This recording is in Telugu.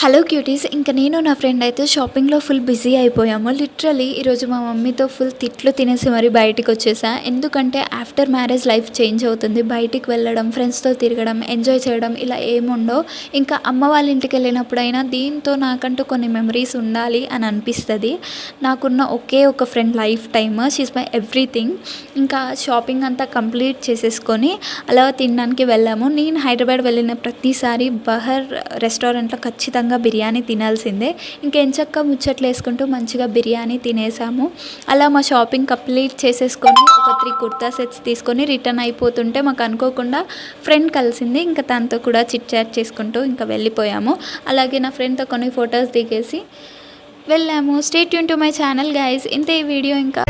హలో క్యూటీస్, ఇంకా నేను నా ఫ్రెండ్ అయితే షాపింగ్లో ఫుల్ బిజీ అయిపోయాము. లిటరలీ ఈరోజు మా మమ్మీతో ఫుల్ తిట్లు తినేసి మరి బయటికి వచ్చేసా. ఎందుకంటే ఆఫ్టర్ మ్యారేజ్ లైఫ్ చేంజ్ అవుతుంది. బయటికి వెళ్ళడం, ఫ్రెండ్స్తో తిరగడం, ఎంజాయ్ చేయడం ఇలా ఏముండో. ఇంకా అమ్మ వాళ్ళ ఇంటికి వెళ్ళినప్పుడైనా దీంతో నాకంటూ కొన్ని మెమరీస్ ఉండాలి అని అనిపిస్తుంది. నాకున్న ఒకే ఒక friend life time, she is my everything. ఇంకా షాపింగ్ అంతా కంప్లీట్ చేసేసుకొని అలా తినడానికి వెళ్ళాము. నేను హైదరాబాద్ వెళ్ళిన ప్రతిసారి బహర్ రెస్టారెంట్లో ఖచ్చితంగా బిర్యానీ తినాల్సిందే. ఇంకా ఎంచక్క ముచ్చట్లు వేసుకుంటూ మంచిగా బిర్యానీ తినేసాము. అలా మా షాపింగ్ కంప్లీట్ చేసేసుకొని ఒక 3 కుర్తా సెట్స్ తీసుకొని రిటర్న్ అయిపోతుంటే మాకు అనుకోకుండా ఫ్రెండ్ కలిసింది. ఇంకా తనతో కూడా చిట్ చాట్ చేసుకుంటూ ఇంకా వెళ్ళిపోయాము. అలాగే నా ఫ్రెండ్తో కొన్ని ఫొటోస్ దిగేసి వెళ్ళాము. Stay tune to my channel guys. ఇంతే ఈ వీడియో. ఇంకా